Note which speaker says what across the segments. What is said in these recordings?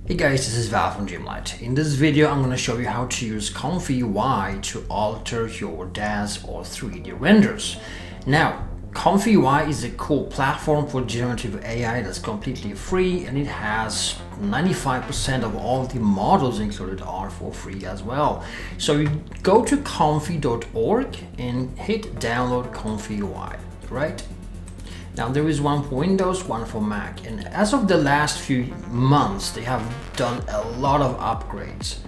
Speaker 1: Hey guys, this is Val from Dreamlight. In this video, I'm going to show you how to use ComfyUI to alter your DAZ or 3D renders. Now, ComfyUI is a cool platform for generative AI that's completely free, and it has 95% of all the models included are for free as well. So you go to comfy.org and hit download ComfyUI, right? Now there is one for Windows, one for Mac, and as of the last few months, they have done a lot of upgrades.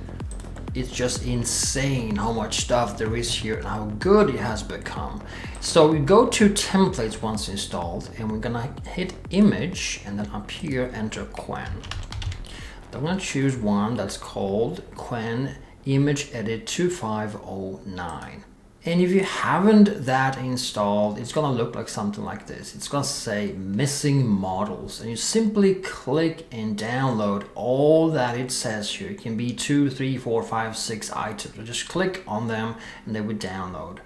Speaker 1: It's just insane how much stuff there is here and how good it has become. So we go to templates once installed, and we're gonna hit image, and then up here enter Qwen. I'm gonna choose one that's called Qwen Image Edit 2509. And if you haven't that installed, it's gonna look like something like this. It's gonna say missing models, and you simply click and download all that it says here. It can be 2, 3, 4, 5, 6 items. So just click on them and they would download.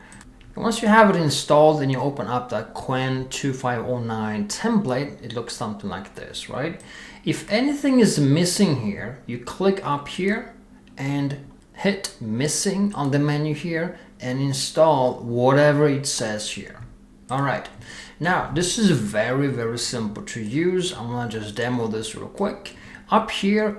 Speaker 1: And once you have it installed and you open up that Qwen 2509 template, it looks something like this, right? If anything is missing here, you click up here and hit missing on the menu here and install whatever it says here. All right, now this is very simple to use. I'm gonna just demo this real quick. Up here,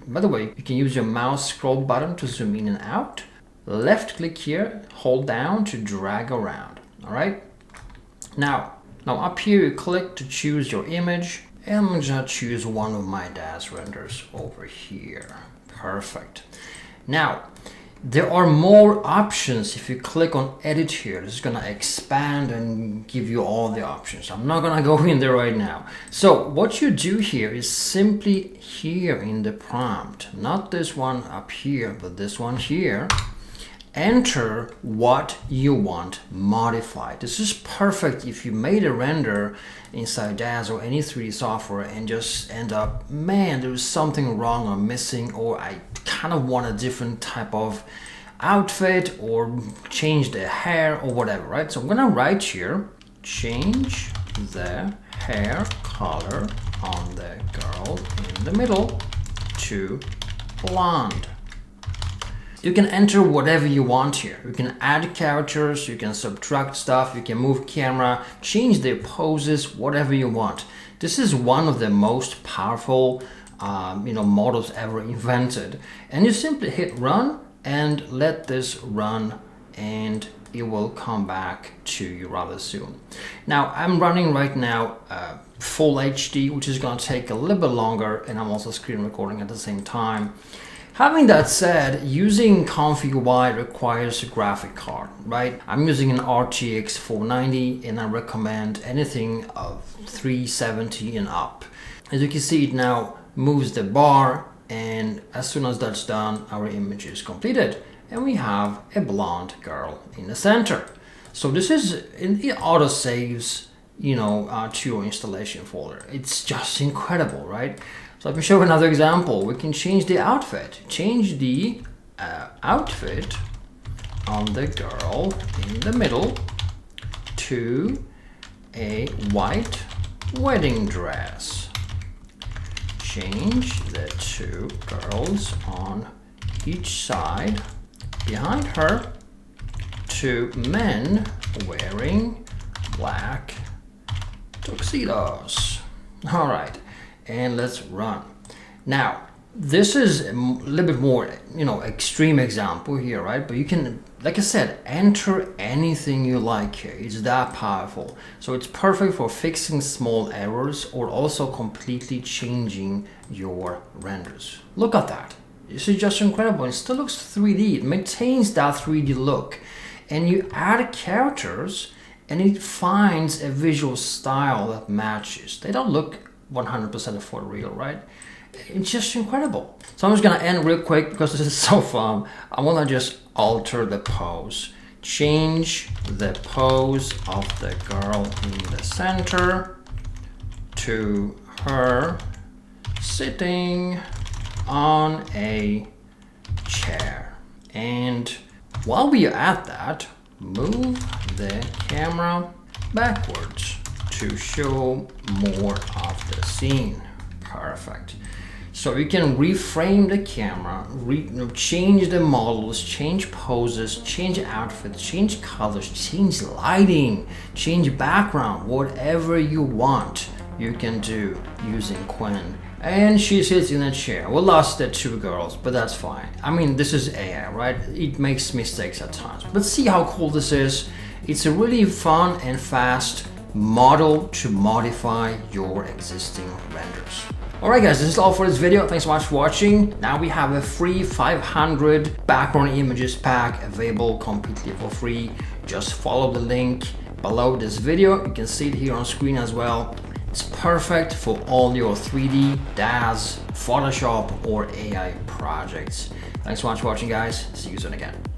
Speaker 1: by the way, you can use your mouse scroll button to zoom in and out. Left click here, hold down to drag around. All right, now up here you click to choose your image, and I'm gonna choose one of my DAZ renders over here. Perfect. Now, there are more options. If you click on edit here, this is gonna expand and give you all the options. I'm not gonna go in there right now. So what you do here is simply here in the prompt, not this one up here, but this one here, enter what you want modified. This is perfect if you made a render inside DAZ or any 3D software and just end up, man, there was something wrong or missing, or I kind of want a different type of outfit or change the hair or whatever, right? So I'm gonna write here, change the hair color on the girl in the middle to blonde. You can enter whatever you want here. You can add characters, you can subtract stuff, you can move camera, change their poses, whatever you want. This is one of the most powerful models ever invented. And you simply hit run and let this run, and it will come back to you rather soon. Now I'm running right now full HD, which is going to take a little bit longer, and I'm also screen recording at the same time. Having that said, using ComfyUI requires a graphic card, right? I'm using an RTX 490, and I recommend anything of 370 and up. As you can see, it now moves the bar, and as soon as that's done, our image is completed, and we have a blonde girl in the center. So this is, it auto saves, to your installation folder. It's just incredible, right? So let me show another example. We can change the outfit. Change the outfit on the girl in the middle to a white wedding dress. Change the two girls on each side behind her to men wearing black tuxedos. All right. And let's run. Now, this is a little bit more, extreme example here, right? But you can, like I said, enter anything you like here. It's that powerful. So it's perfect for fixing small errors or also completely changing your renders. Look at that. This is just incredible. It still looks 3D. It maintains that 3D look. And you add characters, and it finds a visual style that matches. They don't look 100% for real, right? It's just incredible. So I'm just gonna end real quick because this is so fun. I wanna just alter the pose. Change the pose of the girl in the center to her sitting on a chair. And while we are at that, move the camera backwards to show more of the scene. Perfect. So you can reframe the camera, change the models, change poses, change outfits, change colors, change lighting, change background, whatever you want you can do using Qwen. And she sits in a chair. We lost the two girls, but that's fine. I mean, this is AI, right? It makes mistakes at times. But see how cool this is. It's a really fun and fast model to modify your existing renders. Alright guys, this is all for this video. Thanks so much for watching. Now we have a free 500 background images pack available completely for free. Just follow the link below this video. You can see it here on screen as well. It's perfect for all your 3D, DAZ, Photoshop or AI projects. Thanks so much for watching guys. See you soon again.